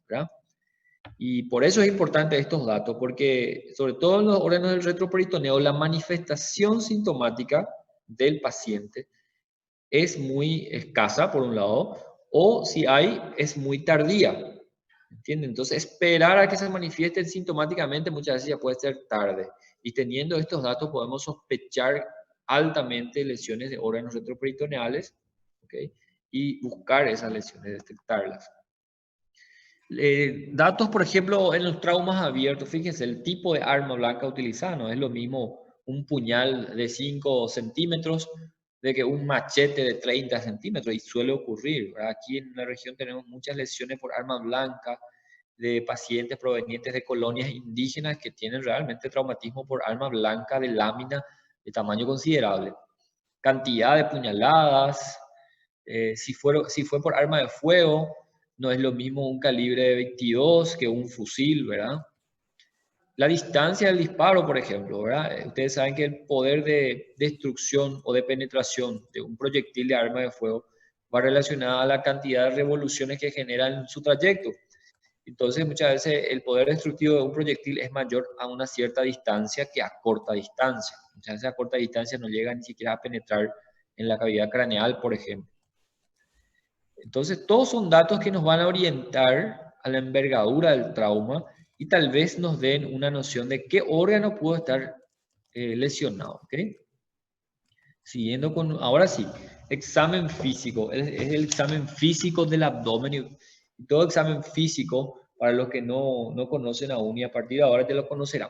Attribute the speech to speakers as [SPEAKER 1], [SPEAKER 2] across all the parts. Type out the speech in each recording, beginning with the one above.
[SPEAKER 1] ¿verdad? Y por eso es importante estos datos, porque sobre todo en los órganos del retroperitoneo, la manifestación sintomática del paciente es muy escasa, por un lado, o si hay, es muy tardía. ¿Entienden? Entonces, esperar a que se manifiesten sintomáticamente muchas veces ya puede ser tarde. Y teniendo estos datos podemos sospechar altamente lesiones de órganos retroperitoneales, ¿ok? Y buscar esas lesiones, detectarlas. Datos, por ejemplo, en los traumas abiertos, fíjense, el tipo de arma blanca utilizada no es lo mismo un puñal de 5 centímetros de que un machete de 30 centímetros, y suele ocurrir, ¿verdad? Aquí en la región tenemos muchas lesiones por arma blanca de pacientes provenientes de colonias indígenas que tienen realmente traumatismo por arma blanca de lámina de tamaño considerable. Cantidad de puñaladas, si fue por arma de fuego, no es lo mismo un calibre de 22 que un fusil, ¿verdad? La distancia del disparo, por ejemplo, ¿verdad? Ustedes saben que el poder de destrucción o de penetración de un proyectil de arma de fuego va relacionada a la cantidad de revoluciones que genera en su trayecto. Entonces, muchas veces el poder destructivo de un proyectil es mayor a una cierta distancia que a corta distancia. Muchas veces a corta distancia no llega ni siquiera a penetrar en la cavidad craneal, por ejemplo. Entonces, todos son datos que nos van a orientar a la envergadura del trauma y tal vez nos den una noción de qué órgano pudo estar lesionado. ¿Okay? Siguiendo con, ahora sí, examen físico. Es el examen físico del abdomen y todo examen físico, para los que no conocen aún y a partir de ahora ya lo conocerán.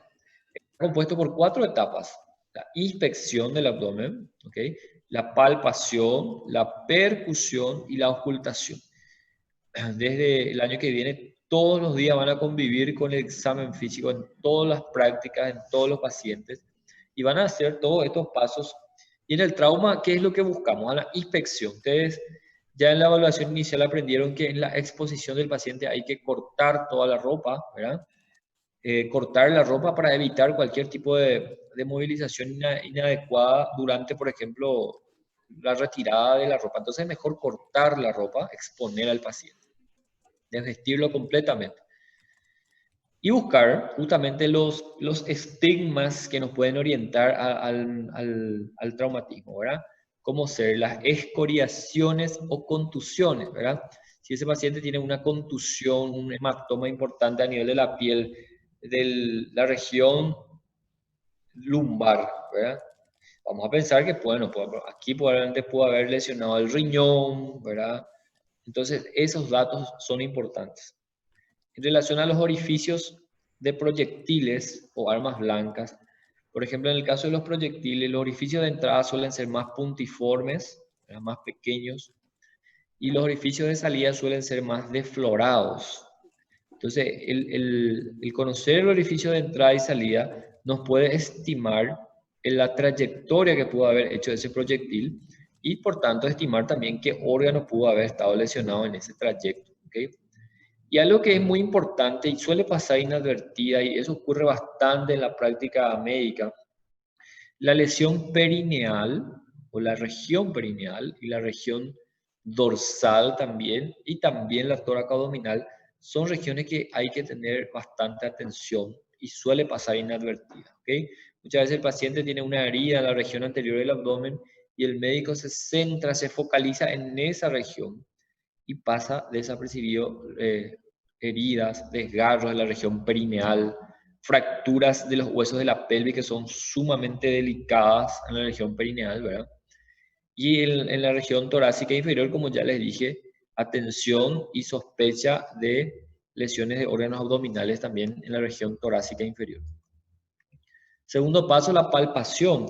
[SPEAKER 1] Está compuesto por 4 etapas. La inspección del abdomen, ¿okay? La palpación, la percusión y la ocultación. Desde el año que viene, todos los días van a convivir con el examen físico en todas las prácticas, en todos los pacientes, y van a hacer todos estos pasos. Y en el trauma, ¿qué es lo que buscamos? A la inspección. Ustedes ya en la evaluación inicial aprendieron que en la exposición del paciente hay que cortar toda la ropa, ¿verdad? Cortar la ropa para evitar cualquier tipo de movilización inadecuada durante, por ejemplo, la retirada de la ropa. Entonces es mejor cortar la ropa, exponer al paciente, desvestirlo completamente. Y buscar justamente los estigmas que nos pueden orientar al traumatismo, ¿verdad? Como ser las escoriaciones o contusiones, ¿verdad? Si ese paciente tiene una contusión, un hematoma importante a nivel de la piel, de la región lumbar, ¿verdad? Vamos a pensar que, bueno, aquí probablemente pudo haber lesionado el riñón, ¿verdad? Entonces, esos datos son importantes. En relación a los orificios de proyectiles o armas blancas, por ejemplo, en el caso de los proyectiles, los orificios de entrada suelen ser más puntiformes, más pequeños, y los orificios de salida suelen ser más deflorados. Entonces, el conocer el orificio de entrada y salida nos puede estimar en la trayectoria que pudo haber hecho ese proyectil y, por tanto, estimar también qué órgano pudo haber estado lesionado en ese trayecto. ¿Okay? Y algo que es muy importante y suele pasar inadvertida, y eso ocurre bastante en la práctica médica, la lesión perineal o la región perineal y la región dorsal también, y también la tórax abdominal, son regiones que hay que tener bastante atención y suele pasar inadvertida. ¿Okay? Muchas veces el paciente tiene una herida en la región anterior del abdomen y el médico se centra, se focaliza en esa región y pasa desapercibido heridas, desgarros de la región perineal, fracturas de los huesos de la pelvis que son sumamente delicadas en la región perineal, ¿verdad? Y en la región torácica inferior, como ya les dije, atención y sospecha de lesiones de órganos abdominales también en la región torácica inferior. Segundo paso, la palpación.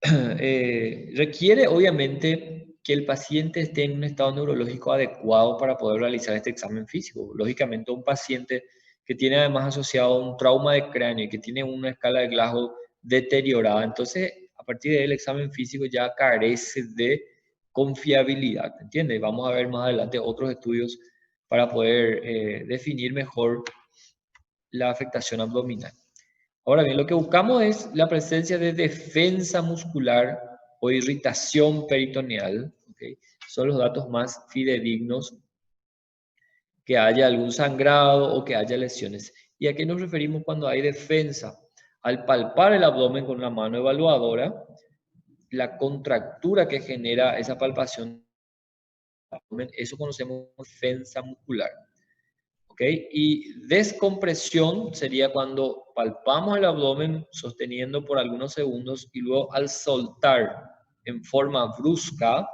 [SPEAKER 1] Requiere obviamente que el paciente esté en un estado neurológico adecuado para poder realizar este examen físico. Lógicamente, un paciente que tiene además asociado un trauma de cráneo y que tiene una escala de Glasgow deteriorada, entonces a partir del examen físico ya carece de confiabilidad, ¿entiendes? Vamos a ver más adelante otros estudios para poder definir mejor la afectación abdominal. Ahora bien, lo que buscamos es la presencia de defensa muscular o irritación peritoneal. ¿Okay? Son los datos más fidedignos. que haya algún sangrado o que haya lesiones. ¿Y a qué nos referimos cuando hay defensa? Al palpar el abdomen con una mano evaluadora, la contractura que genera esa palpación, eso conocemos como defensa muscular. ¿Ok? Y descompresión sería cuando palpamos el abdomen sosteniendo por algunos segundos y luego al soltar en forma brusca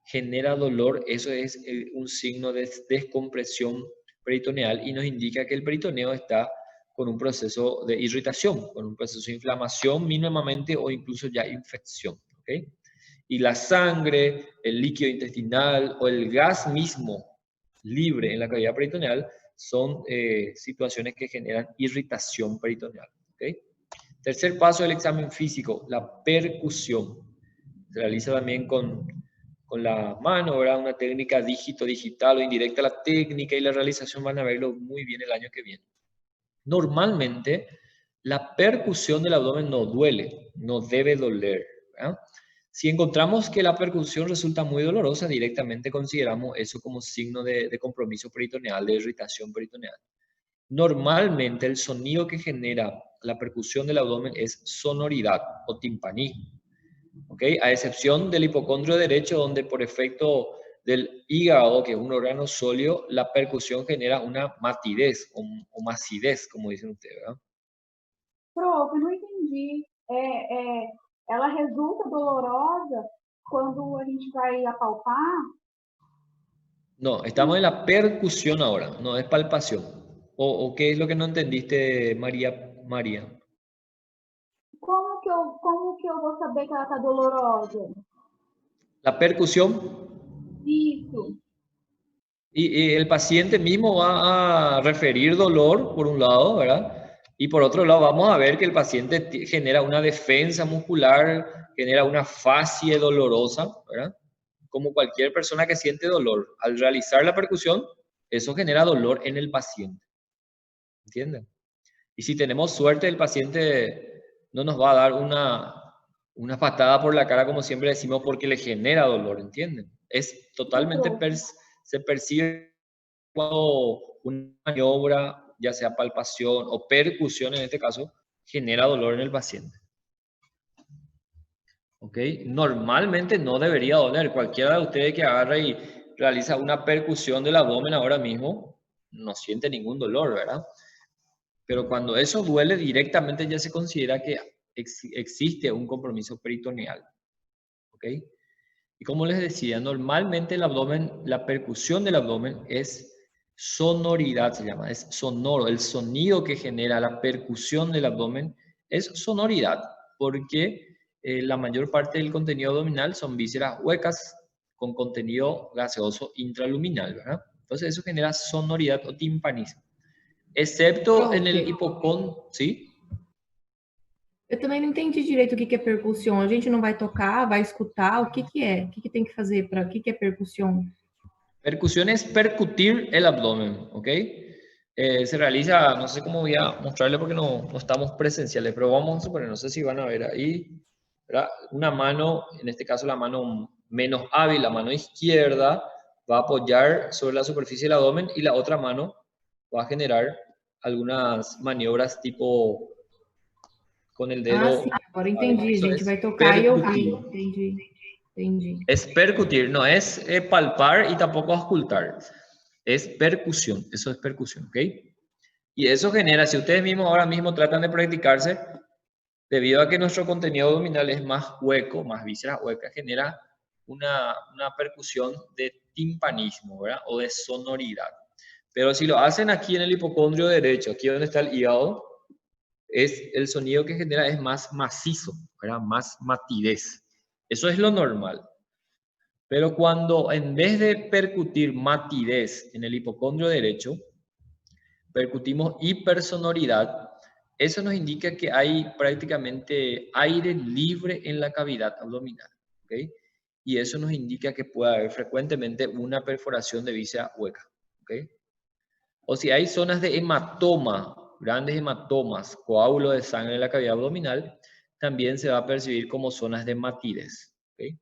[SPEAKER 1] genera dolor. Eso es un signo de descompresión peritoneal y nos indica que el peritoneo está con un proceso de irritación, con un proceso de inflamación mínimamente o incluso ya infección. ¿Ok? Y la sangre, el líquido intestinal o el gas mismo libre en la cavidad peritoneal son situaciones que generan irritación peritoneal. ¿Okay? Tercer paso del examen físico, la percusión. Se realiza también con la mano, ¿verdad? Una técnica dígito digital o indirecta. La técnica y la realización van a verlo muy bien el año que viene. Normalmente, la percusión del abdomen no duele, no debe doler, ¿verdad? Si encontramos que la percusión resulta muy dolorosa, directamente consideramos eso como signo de compromiso peritoneal, de irritación peritoneal. Normalmente el sonido que genera la percusión del abdomen es sonoridad o timpanismo, ¿ok? A excepción del hipocondrio derecho, donde por efecto del hígado, que es un órgano sólido, la percusión genera una matidez o macidez, como dicen ustedes, ¿verdad?
[SPEAKER 2] Prof, eu não entendi. Ela resulta dolorosa quando a gente vai apalpar?
[SPEAKER 1] No, estamos en la percusión ahora, no es palpación. ¿O qué es lo que no entendiste, María?
[SPEAKER 2] Como que eu vou saber que ela está dolorosa?
[SPEAKER 1] La percusión,
[SPEAKER 2] Isso.
[SPEAKER 1] y el paciente mismo va a referir dolor, por un lado, ¿verdad? Y por otro lado, vamos a ver que el paciente genera una defensa muscular, genera una fascie dolorosa, ¿verdad? Como cualquier persona que siente dolor. Al realizar la percusión, eso genera dolor en el paciente. ¿Entienden? Y si tenemos suerte, el paciente no nos va a dar una patada por la cara, como siempre decimos, porque le genera dolor, ¿entienden? Es totalmente, se percibe cuando una maniobra, ya sea palpación o percusión en este caso, genera dolor en el paciente. ¿Ok? Normalmente no debería doler. Cualquiera de ustedes que agarra y realiza una percusión del abdomen ahora mismo, no siente ningún dolor, ¿verdad? Pero cuando eso duele directamente ya se considera que existe un compromiso peritoneal. ¿Ok? Y como les decía, normalmente el abdomen, la percusión del abdomen es sonoridad, se llama, es sonoro. El sonido que genera la percusión del abdomen es sonoridad, porque la mayor parte del contenido abdominal son vísceras huecas con contenido gaseoso intraluminal, ¿verdad? Entonces eso genera sonoridad o timpanismo. Excepto en el hipocondrio, ¿sí?
[SPEAKER 3] Eu também não entendi direito o que é percussão. A gente não vai tocar, vai escutar, o que é? O que tem que fazer para... O que é percussão?
[SPEAKER 1] Percusión es percutir el abdomen, ¿ok? Se realiza, no sé cómo voy a mostrarle porque no estamos presenciales, pero vamos a suponer, no sé si van a ver ahí, ¿verdad? Una mano, en este caso la mano menos hábil, la mano izquierda, va a apoyar sobre la superficie del abdomen y la otra mano va a generar algunas maniobras tipo con el dedo.
[SPEAKER 3] Ah, sim, agora entendi. A gente vai tocar
[SPEAKER 1] percutir.
[SPEAKER 3] e ouvir. Entendi.
[SPEAKER 1] Es percutir, no es palpar y tampoco auscultar. Es percusión, eso es percusión, ¿ok? Y eso genera, si ustedes mismos ahora mismo tratan de practicarse, debido a que nuestro contenido abdominal es más hueco, más vísceras huecas, genera una percusión de timpanismo, ¿verdad? O de sonoridad. Pero si lo hacen aquí en el hipocondrio derecho, aquí donde está el hígado, el sonido que genera es más macizo, ¿verdad? Más matidez. Eso es lo normal. Pero cuando en vez de percutir matidez en el hipocondrio derecho, percutimos hipersonoridad, eso nos indica que hay prácticamente aire libre en la cavidad abdominal. ¿Okay? Y eso nos indica que puede haber frecuentemente una perforación de víscera hueca. ¿Okay? O si hay zonas de hematoma, grandes hematomas, coágulos de sangre en la cavidad abdominal, también se va a percibir como zonas de matidez. ¿Okay?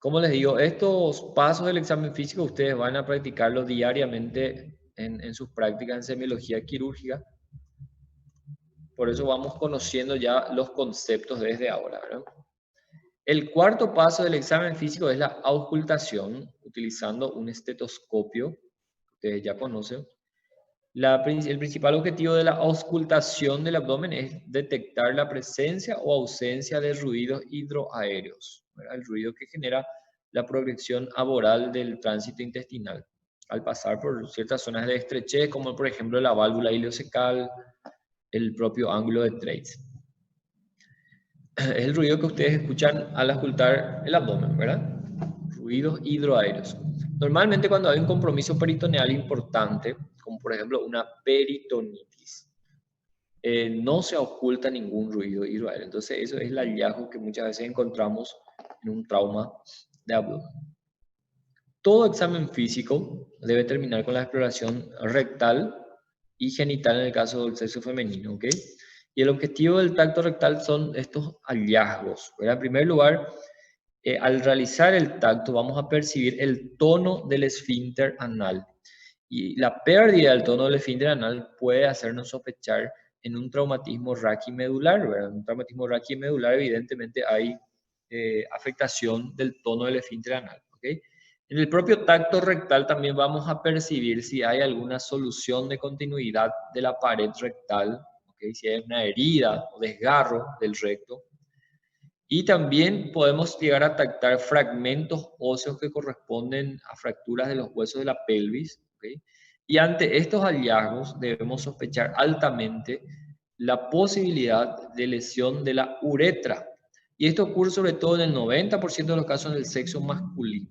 [SPEAKER 1] Como les digo, estos pasos del examen físico ustedes van a practicarlos diariamente en sus prácticas en semiología quirúrgica. Por eso vamos conociendo ya los conceptos desde ahora, ¿verdad? El cuarto paso del examen físico es la auscultación, utilizando un estetoscopio, que ustedes ya conocen. El principal objetivo de la auscultación del abdomen es detectar la presencia o ausencia de ruidos hidroaéreos, ¿verdad? El ruido que genera la progresión aboral del tránsito intestinal al pasar por ciertas zonas de estrechez, como por ejemplo la válvula ileocecal, el propio ángulo de Treitz. Es el ruido que ustedes escuchan al auscultar el abdomen, ¿verdad? Ruidos hidroaéreos. Normalmente cuando hay un compromiso peritoneal importante, como por ejemplo una peritonitis, no se oculta ningún ruido hidroaéreo. Entonces eso es el hallazgo que muchas veces encontramos en un trauma de abdomen. Todo examen físico debe terminar con la exploración rectal y genital en el caso del sexo femenino, ¿ok? Y el objetivo del tacto rectal son estos hallazgos, ¿verdad? En primer lugar, al realizar el tacto vamos a percibir el tono del esfínter anal. Y la pérdida del tono del esfínter anal puede hacernos sospechar en un traumatismo raquimedular, ¿verdad? En un traumatismo raquimedular evidentemente hay afectación del tono del esfínter anal, ¿ok? En el propio tacto rectal también vamos a percibir si hay alguna solución de continuidad de la pared rectal, ¿okay? Si hay una herida o desgarro del recto. Y también podemos llegar a detectar fragmentos óseos que corresponden a fracturas de los huesos de la pelvis, ¿okay? Y ante estos hallazgos debemos sospechar altamente la posibilidad de lesión de la uretra. Y esto ocurre sobre todo en el 90% de los casos en el sexo masculino.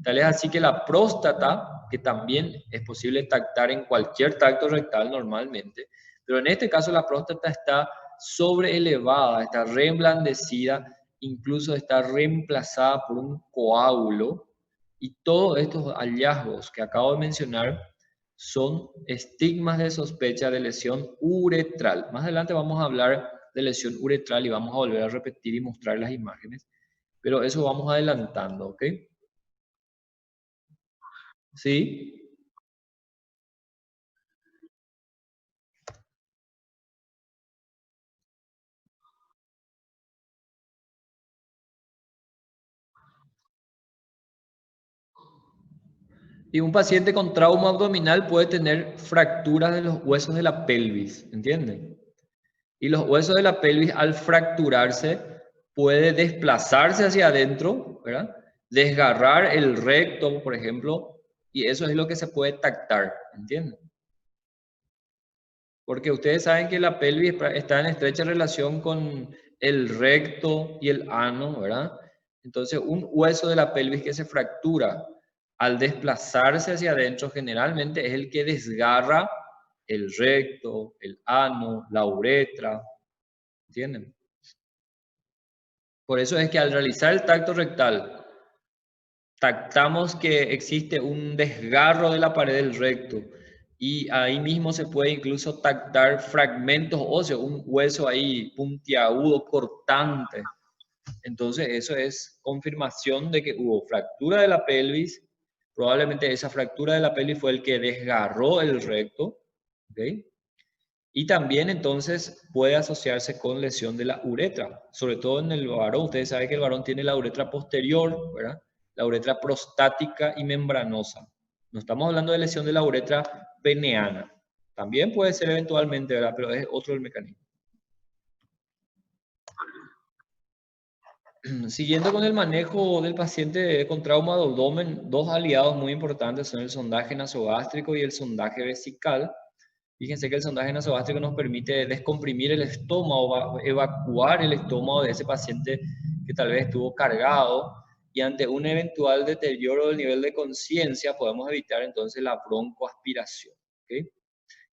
[SPEAKER 1] Tal es así que la próstata, que también es posible tactar en cualquier tacto rectal normalmente, pero en este caso la próstata está sobreelevada, está reemblandecida, incluso está reemplazada por un coágulo, y todos estos hallazgos que acabo de mencionar son estigmas de sospecha de lesión uretral. Más adelante vamos a hablar de lesión uretral y vamos a volver a repetir y mostrar las imágenes, pero eso vamos adelantando, ¿ok? Sí. Y un paciente con trauma abdominal puede tener fracturas de los huesos de la pelvis, ¿entienden? Y los huesos de la pelvis al fracturarse puede desplazarse hacia adentro, ¿verdad? Desgarrar el recto, por ejemplo, y eso es lo que se puede tactar, ¿entienden? Porque ustedes saben que la pelvis está en estrecha relación con el recto y el ano, ¿verdad? Entonces, un hueso de la pelvis que se fractura al desplazarse hacia adentro generalmente es el que desgarra el recto, el ano, la uretra, ¿entienden? Por eso es que al realizar el tacto rectal, tactamos que existe un desgarro de la pared del recto y ahí mismo se puede incluso tactar fragmentos óseos, un hueso ahí puntiagudo, cortante. Entonces eso es confirmación de que hubo fractura de la pelvis, probablemente esa fractura de la pelvis fue el que desgarró el recto, ¿okay? Y también entonces puede asociarse con lesión de la uretra, sobre todo en el varón. Ustedes saben que el varón tiene la uretra posterior, ¿verdad? La uretra prostática y membranosa. No estamos hablando de lesión de la uretra peneana. También puede ser eventualmente, ¿verdad? Pero es otro el mecanismo. Siguiendo con el manejo del paciente con trauma de abdomen, dos aliados muy importantes son el sondaje nasogástrico y el sondaje vesical. Fíjense que el sondaje nasogástrico nos permite descomprimir el estómago, evacuar el estómago de ese paciente que tal vez estuvo cargado, y ante un eventual deterioro del nivel de conciencia podemos evitar entonces la broncoaspiración, ¿okay?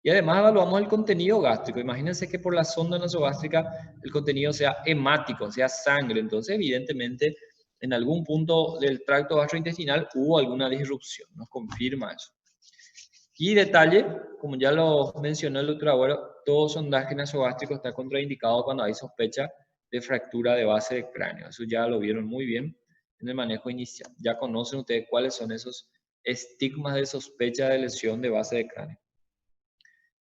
[SPEAKER 1] Y además evaluamos el contenido gástrico. Imagínense que por la sonda nasogástrica el contenido sea hemático, sea sangre. Entonces, evidentemente, en algún punto del tracto gastrointestinal hubo alguna disrupción. Nos confirma eso. Y detalle, como ya lo mencionó el doctor Agüero, todo sondaje nasogástrico está contraindicado cuando hay sospecha de fractura de base de cráneo. Eso ya lo vieron muy bien. en el manejo inicial. Ya conocen ustedes cuáles son esos estigmas de sospecha de lesión de base de cráneo.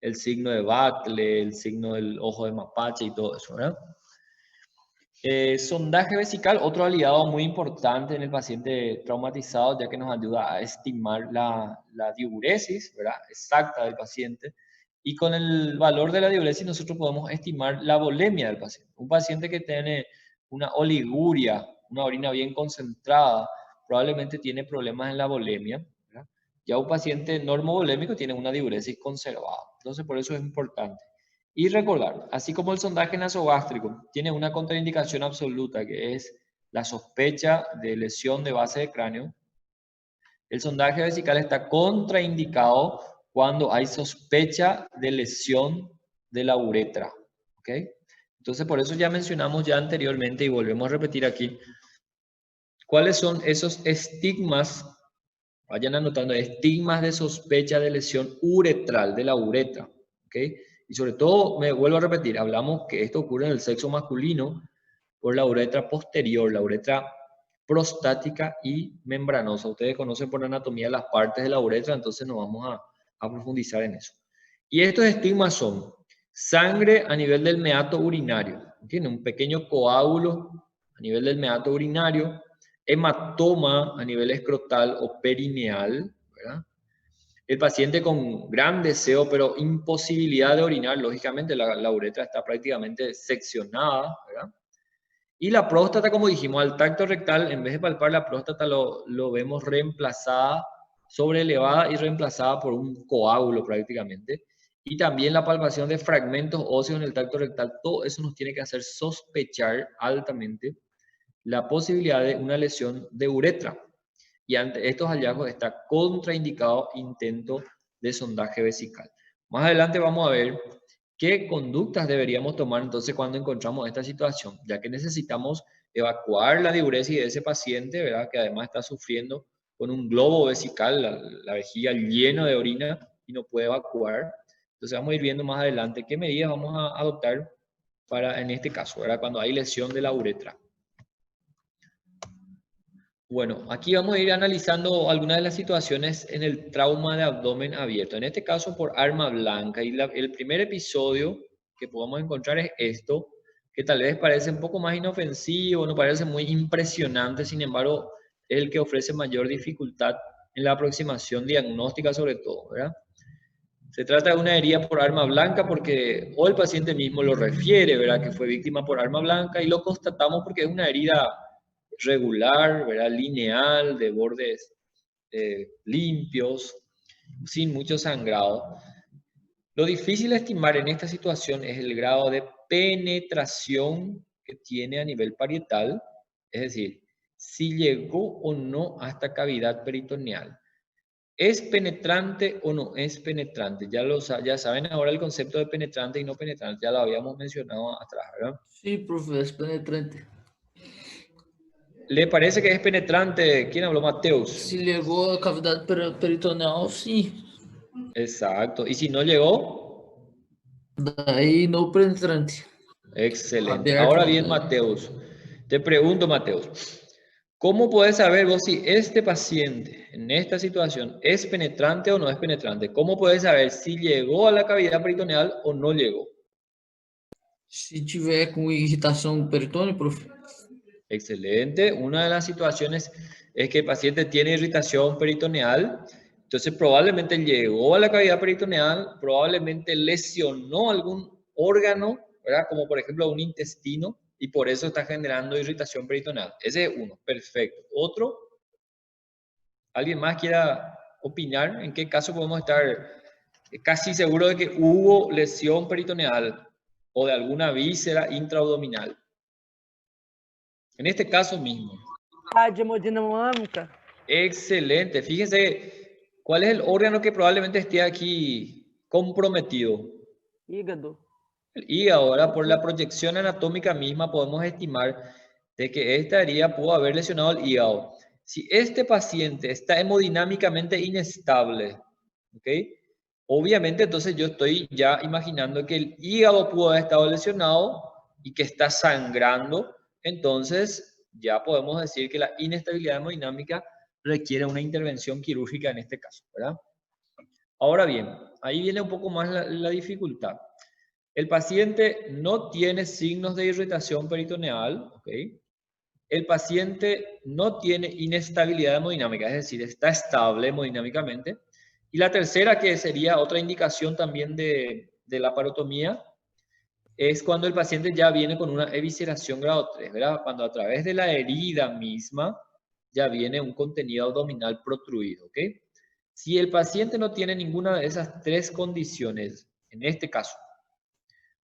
[SPEAKER 1] El signo de Buckley, el signo del ojo de mapache y todo eso, ¿verdad? Sondaje vesical, otro aliado muy importante en el paciente traumatizado, ya que nos ayuda a estimar la diuresis, ¿verdad?, exacta del paciente. Y con el valor de la diuresis nosotros podemos estimar la volemia del paciente. Un paciente que tiene una oliguria, una orina bien concentrada, probablemente tiene problemas en la volemia, ¿verdad? Ya un paciente normovolémico tiene una diuresis conservada. Entonces, por eso es importante. Y recordar, así como el sondaje nasogástrico tiene una contraindicación absoluta, que es la sospecha de lesión de base de cráneo, el sondaje vesical está contraindicado cuando hay sospecha de lesión de la uretra. ¿Ok? Entonces, por eso ya mencionamos ya anteriormente y volvemos a repetir aquí, ¿cuáles son esos estigmas? Vayan anotando, estigmas de sospecha de lesión uretral, de la uretra. ¿Ok? Y sobre todo, me vuelvo a repetir, hablamos que esto ocurre en el sexo masculino por la uretra posterior, la uretra prostática y membranosa. Ustedes conocen por anatomía las partes de la uretra, entonces no vamos a profundizar en eso. Y estos estigmas son sangre a nivel del meato urinario, ¿entienden? Un pequeño coágulo a nivel del meato urinario, hematoma a nivel escrotal o perineal, ¿verdad? El paciente con gran deseo, pero imposibilidad de orinar, lógicamente la uretra está prácticamente seccionada, ¿verdad? Y la próstata, como dijimos, al tacto rectal, en vez de palpar la próstata, lo vemos reemplazada, sobreelevada y reemplazada por un coágulo prácticamente. Y también la palpación de fragmentos óseos en el tacto rectal, todo eso nos tiene que hacer sospechar altamente la posibilidad de una lesión de uretra. Y ante estos hallazgos está contraindicado intento de sondaje vesical. Más adelante vamos a ver qué conductas deberíamos tomar entonces cuando encontramos esta situación, ya que necesitamos evacuar la diuresis de ese paciente, ¿verdad?, que además está sufriendo con un globo vesical, la vejiga llena de orina y no puede evacuar. Entonces vamos a ir viendo más adelante qué medidas vamos a adoptar para, en este caso, ¿verdad?, cuando hay lesión de la uretra. Bueno, aquí vamos a ir analizando algunas de las situaciones en el trauma de abdomen abierto. En este caso por arma blanca. Y el primer episodio que podemos encontrar es esto, que tal vez parece un poco más inofensivo, no parece muy impresionante, sin embargo, es el que ofrece mayor dificultad en la aproximación diagnóstica sobre todo, ¿verdad? Se trata de una herida por arma blanca porque o el paciente mismo lo refiere, ¿verdad?, que fue víctima por arma blanca y lo constatamos porque es una herida regular, ¿verdad?, lineal, de bordes limpios, sin mucho sangrado. Lo difícil de estimar en esta situación es el grado de penetración que tiene a nivel parietal, es decir, si llegó o no hasta cavidad peritoneal. ¿Es penetrante o no es penetrante? Ya saben ahora el concepto de penetrante y no penetrante, ya lo habíamos mencionado atrás, ¿verdad?
[SPEAKER 4] Sí, profe, es penetrante.
[SPEAKER 1] ¿Le parece que es penetrante? ¿Quién habló? Mateus.
[SPEAKER 4] Si llegó a cavidad peritoneal, sí.
[SPEAKER 1] Exacto. ¿Y si no llegó?
[SPEAKER 4] Daí no penetrante.
[SPEAKER 1] Excelente.
[SPEAKER 4] Abierto,
[SPEAKER 1] Ahora
[SPEAKER 4] no
[SPEAKER 1] bien,
[SPEAKER 4] penetrante.
[SPEAKER 1] Mateus, te pregunto, Mateus, ¿cómo puedes saber vos si este paciente en esta situación es penetrante o no es penetrante? ¿Cómo puedes saber si llegó a la cavidad peritoneal o no llegó?
[SPEAKER 4] Se tiver com irritação do peritônio, profe.
[SPEAKER 1] Excelente. Una de las situaciones es que el paciente tiene irritación peritoneal, entonces probablemente llegó a la cavidad peritoneal, probablemente lesionó algún órgano, ¿verdad?, como por ejemplo un intestino, y por eso está generando irritación peritoneal. Ese es uno. Perfecto. Otro, ¿alguien más quiera opinar? ¿En qué caso podemos estar casi seguros de que hubo lesión peritoneal o de alguna víscera intraabdominal? En este caso mismo.
[SPEAKER 5] Hemodinâmica.
[SPEAKER 1] Excelente. Fíjense, ¿cuál es el órgano que probablemente esté aquí comprometido?
[SPEAKER 5] Hígado.
[SPEAKER 1] El hígado. Ahora, por la proyección anatómica misma podemos estimar de que esta herida pudo haber lesionado el hígado. Si este paciente está hemodinámicamente inestable, ¿ok?, obviamente entonces yo estoy ya imaginando que el hígado pudo haber estado lesionado y que está sangrando. Entonces ya podemos decir que la inestabilidad hemodinámica requiere una intervención quirúrgica en este caso, ¿verdad? Ahora bien, ahí viene un poco más la dificultad. El paciente no tiene signos de irritación peritoneal, ¿ok? El paciente no tiene inestabilidad hemodinámica, es decir, está estable hemodinámicamente. Y la tercera, que sería otra indicación también de la parotomía, es cuando el paciente ya viene con una evisceración grado 3, ¿verdad? Cuando a través de la herida misma ya viene un contenido abdominal protruido, ¿ok? Si el paciente no tiene ninguna de esas tres condiciones, en este caso,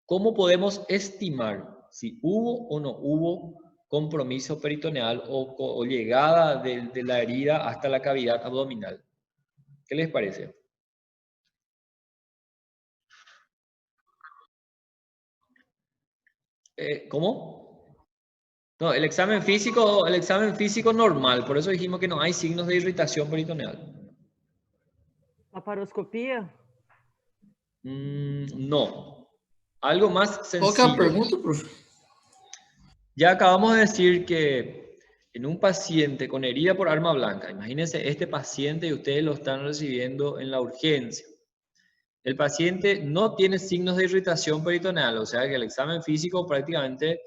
[SPEAKER 1] ¿cómo podemos estimar si hubo o no hubo compromiso peritoneal o llegada de la herida hasta la cavidad abdominal? ¿Qué les parece? ¿Cómo? No, el examen físico normal, por eso dijimos que no hay signos de irritación peritoneal.
[SPEAKER 5] Laparoscopia?
[SPEAKER 1] No. Algo más
[SPEAKER 4] Qual que é a
[SPEAKER 1] sencillo.
[SPEAKER 4] pergunta, prof?
[SPEAKER 1] Ya acabamos de decir que en un paciente con herida por arma blanca, imagínense este paciente y ustedes lo están recibiendo en la urgencia. El paciente no tiene signos de irritación peritoneal, o sea que el examen físico prácticamente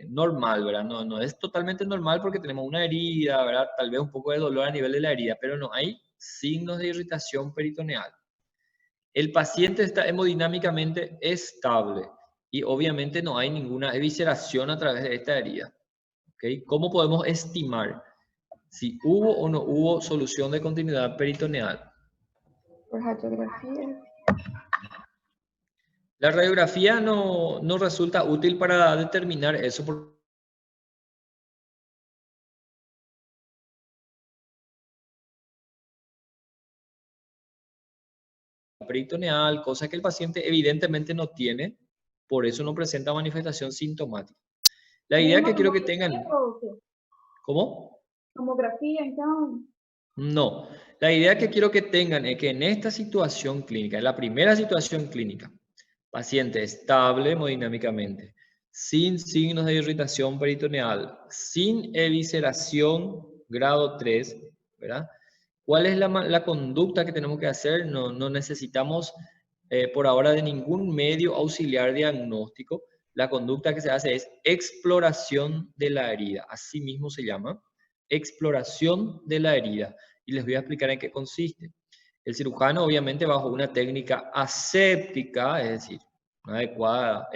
[SPEAKER 1] normal, ¿verdad? No es totalmente normal porque tenemos una herida, ¿verdad? Tal vez un poco de dolor a nivel de la herida, pero no hay signos de irritación peritoneal. El paciente está hemodinámicamente estable y obviamente no hay ninguna evisceración a través de esta herida. ¿Okay? ¿Cómo podemos estimar si hubo o no hubo solución de continuidad peritoneal?
[SPEAKER 3] Por radiografía.
[SPEAKER 1] La radiografía no resulta útil para determinar eso peritoneal, cosa que el paciente evidentemente no tiene, por eso no presenta manifestación sintomática. La idea que quiero que tengan... ¿Cómo?
[SPEAKER 2] Tomografía, então?
[SPEAKER 1] No, la idea que quiero que tengan es que en esta situación clínica, en la primera situación clínica, paciente estable hemodinámicamente, sin signos de irritación peritoneal, sin evisceración grado 3, ¿verdad? ¿Cuál es la conducta que tenemos que hacer? No necesitamos por ahora de ningún medio auxiliar diagnóstico. La conducta que se hace es exploración de la herida, así mismo se llama, exploración de la herida. Y les voy a explicar en qué consiste. El cirujano, obviamente, bajo una técnica aséptica, es decir, una adecuada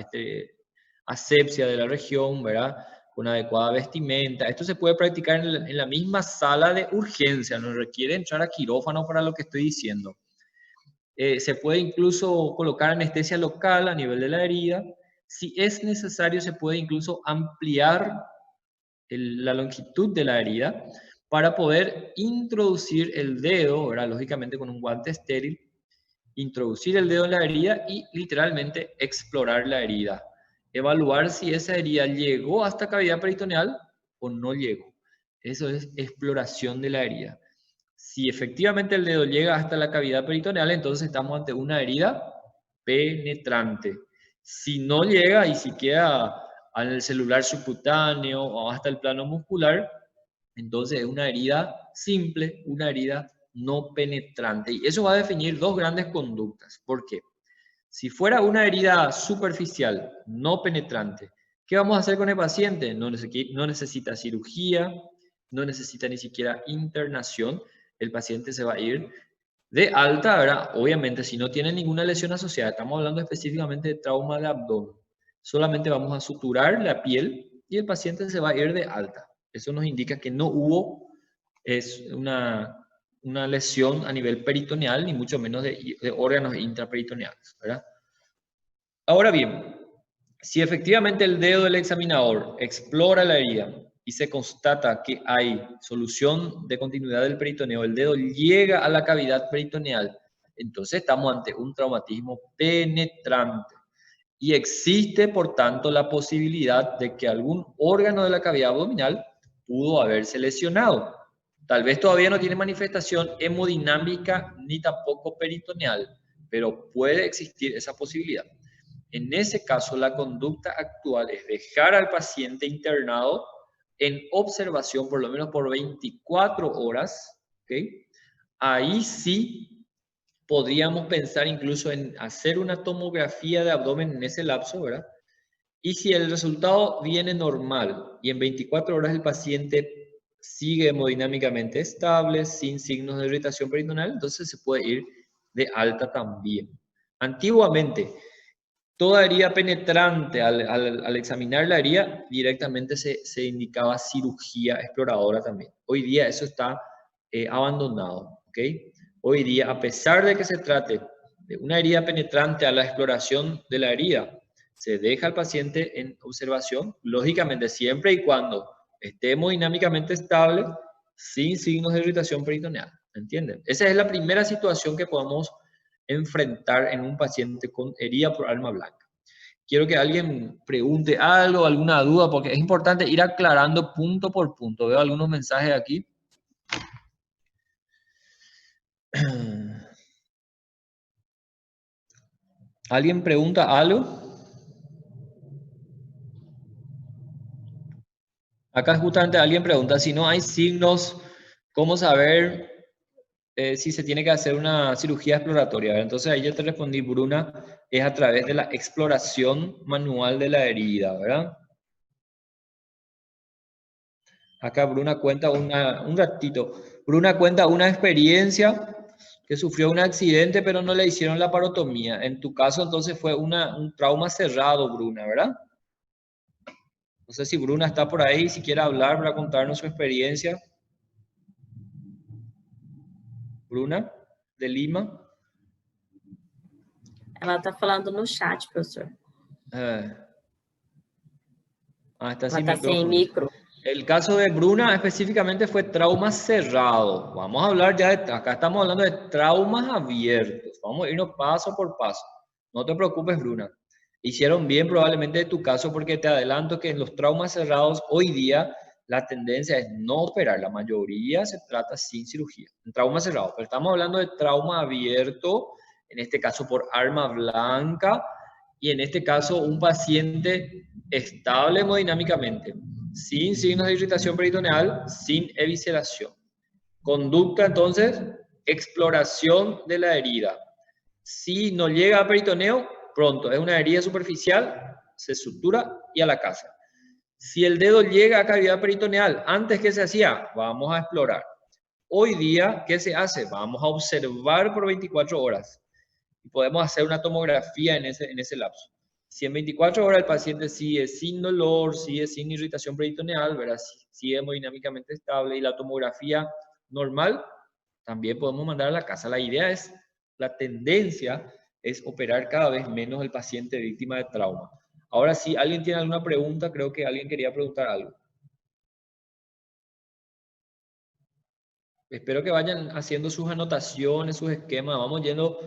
[SPEAKER 1] asepsia de la región, ¿verdad? Una adecuada vestimenta. Esto se puede practicar en la misma sala de urgencia, no requiere entrar a quirófano para lo que estoy diciendo. Se puede incluso colocar anestesia local a nivel de la herida. Si es necesario, se puede incluso ampliar la longitud de la herida para poder introducir el dedo, ¿verdad? Lógicamente con un guante estéril, introducir el dedo en la herida y literalmente explorar la herida. Evaluar si esa herida llegó hasta cavidad peritoneal o no llegó. Eso es exploración de la herida. Si efectivamente el dedo llega hasta la cavidad peritoneal, entonces estamos ante una herida penetrante. Si no llega y si queda al celular subcutáneo o hasta el plano muscular, entonces es una herida simple, una herida no penetrante. Y eso va a definir dos grandes conductas. ¿Por qué? Si fuera una herida superficial, no penetrante, ¿qué vamos a hacer con el paciente? No necesita cirugía, no necesita ni siquiera internación. El paciente se va a ir de alta, ¿verdad? Obviamente, si no tiene ninguna lesión asociada, estamos hablando específicamente de trauma de abdomen. Solamente vamos a suturar la piel y el paciente se va a ir de alta. Eso nos indica que no hubo una lesión a nivel peritoneal, ni mucho menos de órganos intraperitoneales, ¿verdad? Ahora bien, si efectivamente el dedo del examinador explora la herida y se constata que hay solución de continuidad del peritoneo, el dedo llega a la cavidad peritoneal, entonces estamos ante un traumatismo penetrante. Y existe, por tanto, la posibilidad de que algún órgano de la cavidad abdominal pudo haberse lesionado. Tal vez todavía no tiene manifestación hemodinámica ni tampoco peritoneal, pero puede existir esa posibilidad. En ese caso, la conducta actual es dejar al paciente internado en observación por lo menos por 24 horas, ¿ok? Ahí sí podríamos pensar incluso en hacer una tomografía de abdomen en ese lapso, ¿verdad? Y si el resultado viene normal y en 24 horas el paciente sigue hemodinámicamente estable, sin signos de irritación peritoneal, entonces se puede ir de alta también. Antiguamente, toda herida penetrante, al examinar la herida, directamente se indicaba cirugía exploradora también. Hoy día eso está abandonado, ¿ok? Hoy día, a pesar de que se trate de una herida penetrante a la exploración de la herida, se deja al paciente en observación, lógicamente siempre y cuando esté hemodinámicamente estable, sin signos de irritación peritoneal, ¿entienden? Esa es la primera situación que podemos enfrentar en un paciente con herida por arma blanca. Quiero que alguien pregunte algo, alguna duda, porque es importante ir aclarando punto por punto. Veo algunos mensajes aquí. ¿Alguien pregunta algo? Acá justamente alguien pregunta, si no hay signos, ¿cómo saber si se tiene que hacer una cirugía exploratoria? Entonces ahí yo te respondí, Bruna, es a través de la exploración manual de la herida, ¿verdad? Acá Bruna cuenta un ratito. Bruna cuenta una experiencia que sufrió un accidente, pero no le hicieron la parotomía. En tu caso, entonces fue un trauma cerrado, Bruna, ¿verdad? No sé si Bruna está por ahí, si quiere hablar para contarnos su experiencia. Bruna, de Lima.
[SPEAKER 6] Ela está falando no chat, professor.
[SPEAKER 1] Está
[SPEAKER 6] Ela
[SPEAKER 1] sin
[SPEAKER 6] está sem
[SPEAKER 1] micrófono.
[SPEAKER 6] micro.
[SPEAKER 1] El caso de Bruna específicamente fue trauma cerrado. Vamos a hablar ya de, acá estamos hablando de traumas abiertos. Vamos a irnos paso por paso. No te preocupes, Bruna. Hicieron bien probablemente de tu caso, porque te adelanto que en los traumas cerrados hoy día la tendencia es no operar. La mayoría se trata sin cirugía. En trauma cerrado. Pero estamos hablando de trauma abierto, en este caso por arma blanca, y en este caso un paciente estable hemodinámicamente, sin signos de irritación peritoneal, sin evisceración. Conducta, entonces, exploración de la herida. Si no llega a peritoneo, pronto, es una herida superficial, se sutura y a la casa. Si el dedo llega a cavidad peritoneal, antes, ¿qué se hacía? Vamos a explorar. Hoy día, ¿qué se hace? Vamos a observar por 24 horas. Y podemos hacer una tomografía en ese lapso. Si en 24 horas el paciente sigue sin dolor, sigue sin irritación peritoneal, ¿verdad? Sigue hemodinámicamente estable y la tomografía normal, también podemos mandar a la casa. La idea es, la tendencia es operar cada vez menos el paciente víctima de trauma. Ahora, si alguien tiene alguna pregunta, creo que alguien quería preguntar algo. Espero que vayan haciendo sus anotaciones, sus esquemas. Vamos yendo.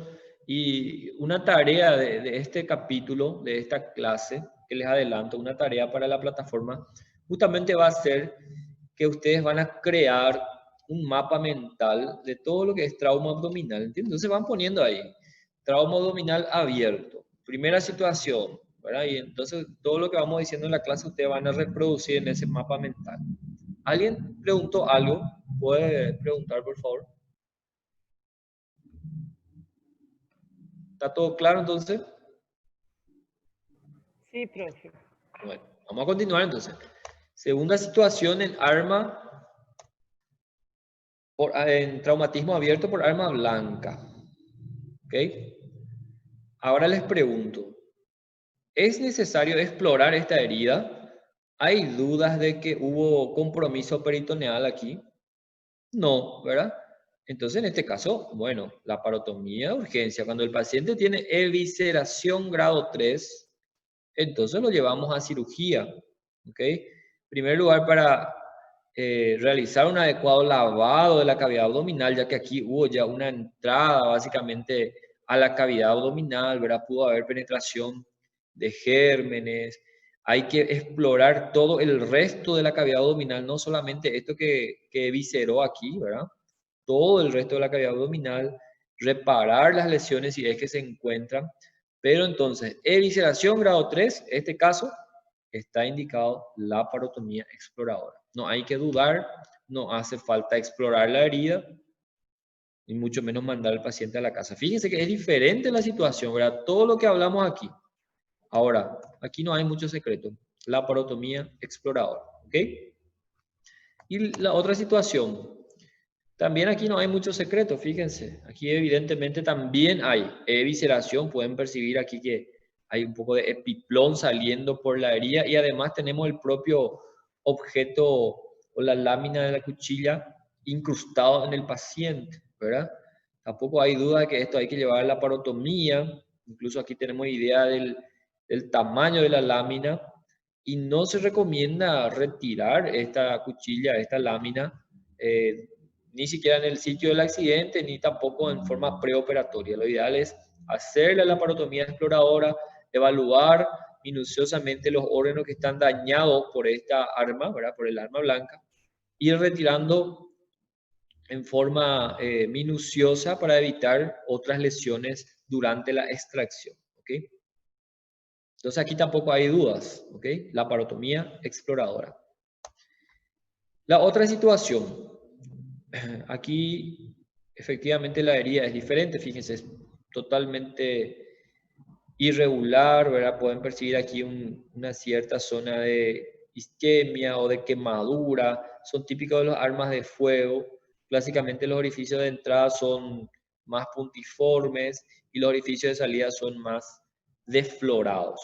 [SPEAKER 1] Y una tarea de este capítulo, de esta clase, que les adelanto, una tarea para la plataforma, justamente va a ser que ustedes van a crear un mapa mental de todo lo que es trauma abdominal, ¿entiendes? Entonces van poniendo ahí, trauma abdominal abierto, primera situación, ¿verdad? Y entonces todo lo que vamos diciendo en la clase ustedes van a reproducir en ese mapa mental. ¿Alguien preguntó algo? ¿Puede preguntar, por favor? ¿Está todo claro entonces?
[SPEAKER 5] Sí, profe.
[SPEAKER 1] Bueno, vamos a continuar entonces. Segunda situación en arma, en traumatismo abierto por arma blanca. ¿Ok? Ahora les pregunto, ¿es necesario explorar esta herida? ¿Hay dudas de que hubo compromiso peritoneal aquí? No, ¿verdad? Entonces, en este caso, bueno, la parotomía de urgencia, cuando el paciente tiene evisceración grado 3, entonces lo llevamos a cirugía, ¿ok? En primer lugar, para realizar un adecuado lavado de la cavidad abdominal, ya que aquí hubo ya una entrada básicamente a la cavidad abdominal, ¿verdad? Pudo haber penetración de gérmenes. Hay que explorar todo el resto de la cavidad abdominal, no solamente esto que evisceró aquí, ¿verdad? Todo el resto de la cavidad abdominal, reparar las lesiones si es que se encuentran. Pero entonces, evisceración grado 3, en este caso, está indicado la parotomía exploradora. No hay que dudar, no hace falta explorar la herida, y mucho menos mandar al paciente a la casa. Fíjense que es diferente la situación, ¿verdad? Todo lo que hablamos aquí. Ahora, aquí no hay mucho secreto. Laparotomía exploradora, ¿ok? Y la otra situación, también aquí no hay mucho secreto, fíjense. Aquí evidentemente también hay evisceración, pueden percibir aquí que hay un poco de epiplón saliendo por la herida y además tenemos el propio objeto o la lámina de la cuchilla incrustado en el paciente, ¿verdad? Tampoco hay duda de que esto hay que llevar a la laparotomía, incluso aquí tenemos idea del tamaño de la lámina y no se recomienda retirar esta cuchilla, esta lámina, ni siquiera en el sitio del accidente, ni tampoco en forma preoperatoria. Lo ideal es hacer la laparotomía exploradora, evaluar minuciosamente los órganos que están dañados por esta arma, ¿verdad? Por el arma blanca, ir retirando en forma minuciosa para evitar otras lesiones durante la extracción, ¿ok? Entonces aquí tampoco hay dudas, ¿ok? Laparotomía exploradora. La otra situación, aquí efectivamente la herida es diferente, fíjense, es totalmente irregular, ¿verdad? Pueden percibir aquí una cierta zona de isquemia o de quemadura, son típicos de las armas de fuego. Clásicamente los orificios de entrada son más puntiformes y los orificios de salida son más desflorados.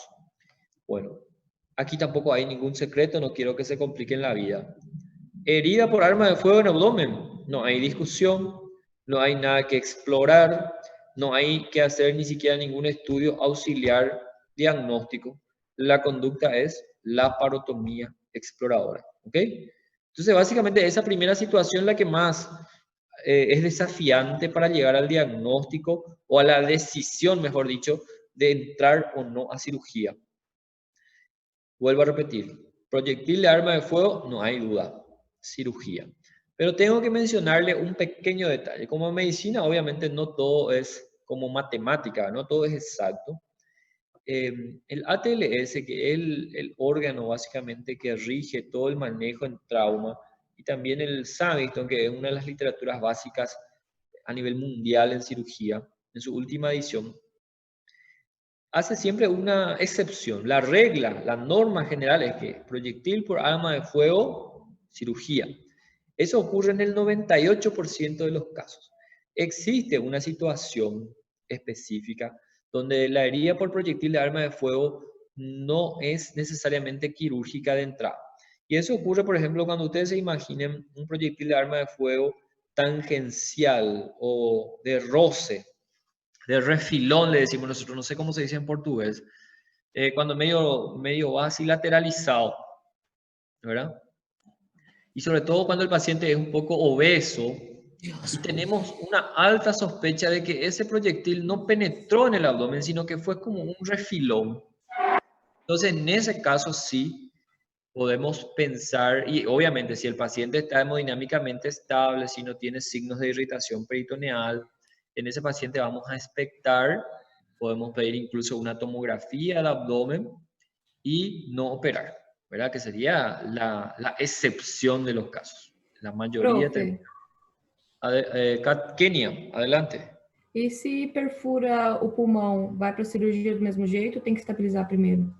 [SPEAKER 1] Bueno, aquí tampoco hay ningún secreto, no quiero que se compliquen la vida. Herida por arma de fuego en abdomen, no hay discusión, no hay nada que explorar, no hay que hacer ni siquiera ningún estudio auxiliar diagnóstico. La conducta es laparotomía exploradora, ¿ok? Entonces, básicamente esa primera situación la que más es desafiante para llegar al diagnóstico o a la decisión, mejor dicho, de entrar o no a cirugía. Vuelvo a repetir, proyectil de arma de fuego, no hay duda, cirugía. Pero tengo que mencionarle un pequeño detalle. Como en medicina, obviamente no todo es como matemática, no todo es exacto. El ATLS, que es el órgano básicamente que rige todo el manejo en trauma, y también el Savington, que es una de las literaturas básicas a nivel mundial en cirugía, en su última edición, hace siempre una excepción. La regla, la norma general es que proyectil por arma de fuego, cirugía. Eso ocurre en el 98% de los casos. Existe una situación específica donde la herida por proyectil de arma de fuego no es necesariamente quirúrgica de entrada. Y eso ocurre, por ejemplo, cuando ustedes se imaginen un proyectil de arma de fuego tangencial o de roce, de refilón, le decimos nosotros, no sé cómo se dice en portugués, cuando medio va así lateralizado, ¿verdad? Y sobre todo cuando el paciente es un poco obeso y tenemos una alta sospecha de que ese proyectil no penetró en el abdomen, sino que fue como un refilón. Entonces, en ese caso sí podemos pensar, y obviamente si el paciente está hemodinámicamente estable, si no tiene signos de irritación peritoneal, en ese paciente vamos a expectar, podemos pedir incluso una tomografía del abdomen y no operar, ¿verdad? Que sería la excepción de los casos. La mayoría
[SPEAKER 3] Profe,
[SPEAKER 1] Kenia, adelante.
[SPEAKER 3] e se perfura o pulmão, vai para a cirurgia do mesmo jeito ou tem que estabilizar primeiro?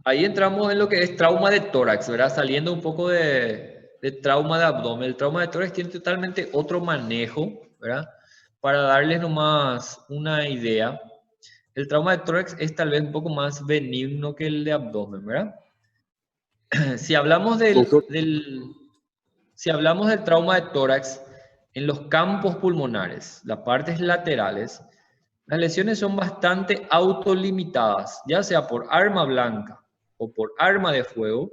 [SPEAKER 1] Ahí entramos en lo que es trauma de tórax, ¿verdad? Saliendo un poco de trauma de abdomen. El trauma de tórax tiene totalmente otro manejo, ¿verdad? Para darles nomás una idea, el trauma de tórax es tal vez un poco más benigno que el de abdomen, ¿verdad? Si hablamos si hablamos del trauma de tórax en los campos pulmonares, las partes laterales, las lesiones son bastante autolimitadas, ya sea por arma blanca o por arma de fuego,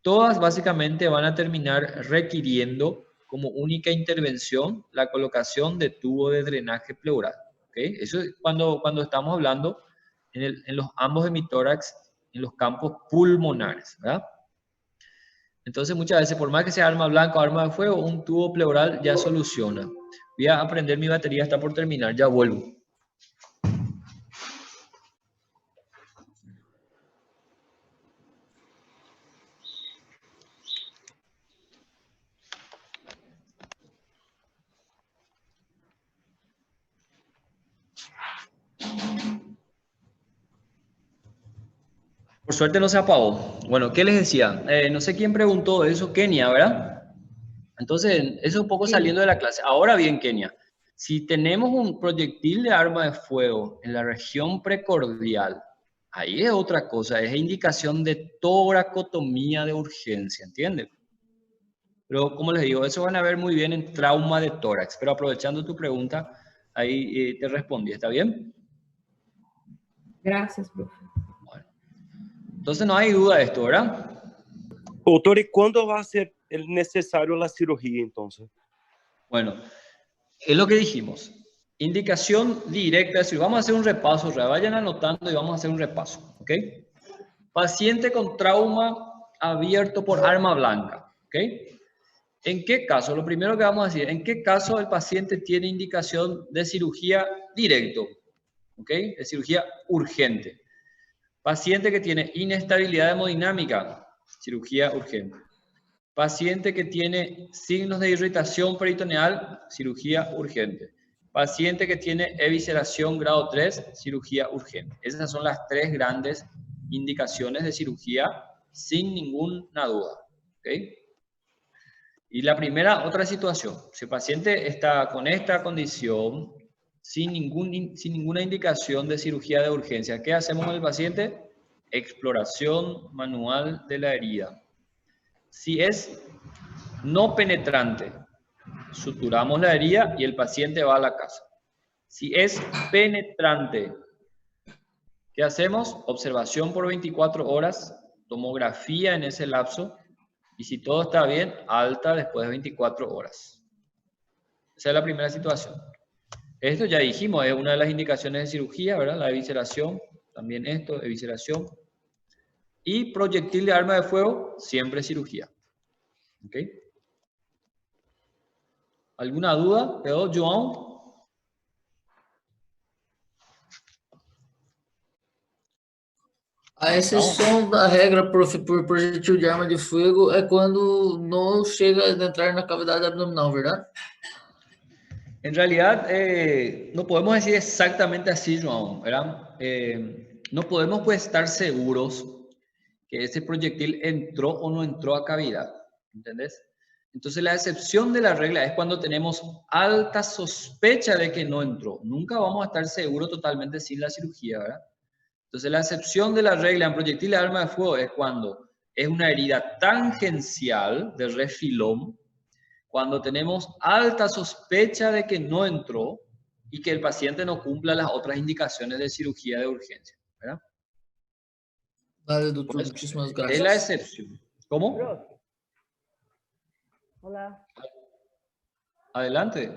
[SPEAKER 1] todas básicamente van a terminar requiriendo como única intervención la colocación de tubo de drenaje pleural. ¿Okay? Eso es cuando estamos hablando en los ambos hemitórax, en los campos pulmonares, ¿verdad? Entonces muchas veces, por más que sea arma blanca o arma de fuego, un tubo pleural ya soluciona. Voy a aprender mi batería, está por terminar, ya vuelvo. Por suerte no se apagó. Bueno, ¿qué les decía? No sé quién preguntó eso, Kenia, ¿verdad? Entonces, eso es un poco saliendo de la clase. Ahora bien, Kenia, si tenemos un proyectil de arma de fuego en la región precordial, ahí es otra cosa, es indicación de toracotomía de urgencia, ¿entiendes? Pero como les digo, eso van a ver muy bien en trauma de tórax. Pero aprovechando tu pregunta, ahí te respondí, ¿está bien?
[SPEAKER 3] Gracias, profe.
[SPEAKER 1] Bueno. Entonces no hay duda de esto, ¿verdad?
[SPEAKER 7] Doutor, ¿y cuándo va a ser necesario la cirugía entonces?
[SPEAKER 1] Bueno, es lo que dijimos. Indicación directa, es decir, vamos a hacer un repaso, vayan anotando y vamos a hacer un repaso, ¿ok? Paciente con trauma abierto por arma blanca, ¿ok? ¿En qué caso? Lo primero que vamos a decir, ¿en qué caso el paciente tiene indicación de cirugía directo? ¿Ok? De cirugía urgente. Paciente que tiene inestabilidad hemodinámica, cirugía urgente. Paciente que tiene signos de irritación peritoneal, cirugía urgente. Paciente que tiene evisceración grado 3, cirugía urgente. Esas son las tres grandes indicaciones de cirugía sin ninguna duda. ¿Ok? Y la primera, otra situación. Si el paciente está con esta condición, sin ninguna indicación de cirugía de urgencia, ¿qué hacemos con el paciente? Exploración manual de la herida. Si es no penetrante, suturamos la herida y el paciente va a la casa. Si es penetrante, ¿qué hacemos? Observación por 24 horas, tomografía en ese lapso, y si todo está bien, alta después de 24 horas. Esa es la primera situación. Esto ya dijimos, es una de las indicaciones de cirugía, ¿verdad? La evisceración, también esto, evisceración. Y proyectil de arma de fuego, siempre cirugía. ¿Ok? ¿Alguna duda? ¿Quedó, João?
[SPEAKER 4] A exceção da regra, prof, por projetil de arma de fogo é quando não chega a entrar na cavidade abdominal, ¿verdad?
[SPEAKER 1] En realidad, no podemos decir exactamente así, João, ¿verdad? No podemos pues estar seguros que ese proyectil entró o no entró a cavidad, ¿entendés? Entonces la excepción de la regla es cuando tenemos alta sospecha de que no entró. Nunca vamos a estar seguros totalmente sin la cirugía, ¿verdad? Entonces la excepción de la regla en proyectil de arma de fuego es cuando es una herida tangencial de refilón, cuando tenemos alta sospecha de que no entró y que el paciente no cumpla las otras indicaciones de cirugía de urgencia, ¿verdad?
[SPEAKER 4] Vale, doutor, muchísimas
[SPEAKER 1] Es
[SPEAKER 4] gracias.
[SPEAKER 1] la excepción. ¿Cómo?
[SPEAKER 5] Prof. Olá.
[SPEAKER 1] Adelante.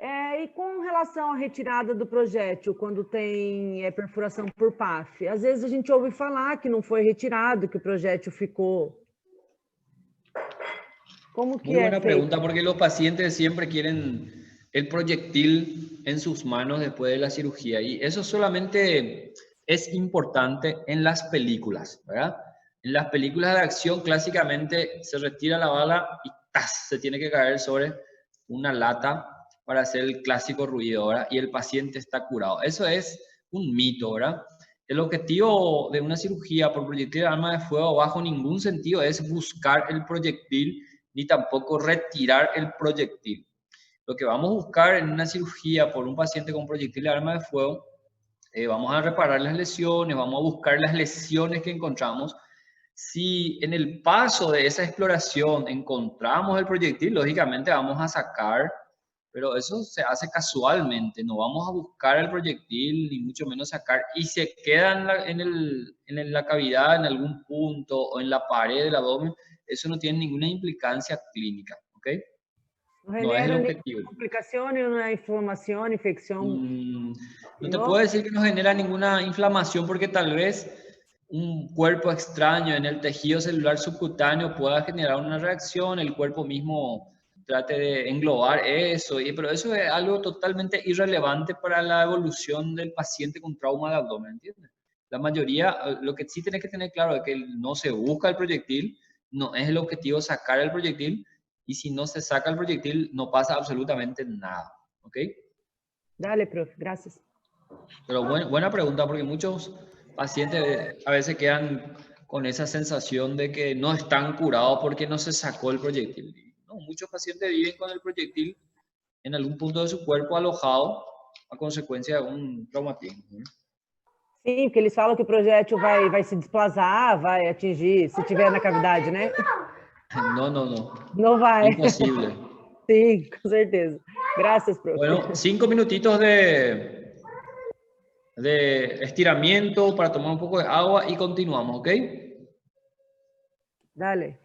[SPEAKER 5] E com relação à retirada do projétil, quando tem perfuração por PAF, às vezes a gente ouve falar que não foi retirado, que o projétil ficou. ¿Cómo que
[SPEAKER 1] Muy buena pregunta, porque los pacientes siempre quieren el proyectil en sus manos después de la cirugía. Y eso solamente es importante en las películas, ¿verdad? En las películas de acción, clásicamente se retira la bala y ¡tas! Se tiene que caer sobre una lata para hacer el clásico ruido, ¿verdad? Y el paciente está curado. Eso es un mito, ¿verdad? El objetivo de una cirugía por proyectil de arma de fuego bajo ningún sentido es buscar el proyectil ni tampoco retirar el proyectil. Lo que vamos a buscar en una cirugía por un paciente con proyectil de arma de fuego, vamos a reparar las lesiones, vamos a buscar las lesiones que encontramos. Si en el paso de esa exploración encontramos el proyectil, lógicamente vamos a sacar, pero eso se hace casualmente, no vamos a buscar el proyectil ni mucho menos sacar, y se queda en la cavidad, en algún punto o en la pared del abdomen. Eso no tiene ninguna implicancia clínica, ¿ok? No es el objetivo.
[SPEAKER 5] Complicaciones, una inflamación, infección.
[SPEAKER 1] No te puedo decir que no genera ninguna inflamación porque tal vez un cuerpo extraño en el tejido celular subcutáneo pueda generar una reacción, el cuerpo mismo trate de englobar eso, pero eso es algo totalmente irrelevante para la evolución del paciente con trauma de abdomen, ¿entiendes? La mayoría, lo que sí tienes que tener claro es que no se busca el proyectil, no es el objetivo sacar el proyectil, y si no se saca el proyectil no pasa absolutamente nada, ¿ok?
[SPEAKER 5] Dale, profe, gracias.
[SPEAKER 1] Pero buena pregunta, porque muchos pacientes a veces quedan con esa sensación de que no están curados porque no se sacó el proyectil. No, muchos pacientes viven con el proyectil en algún punto de su cuerpo alojado a consequência de um traumatismo. Né?
[SPEAKER 5] Sim, porque eles falam que o projétil vai se desplazar, vai atingir, se tiver na cavidade, né?
[SPEAKER 1] Não, não, não.
[SPEAKER 5] Não vai.
[SPEAKER 1] Impossível.
[SPEAKER 5] Sim, com certeza. Graças, profe.
[SPEAKER 1] Bueno, 5 minutitos de estiramiento para tomar un poco de agua y continuamos, ¿ok?
[SPEAKER 5] Dale.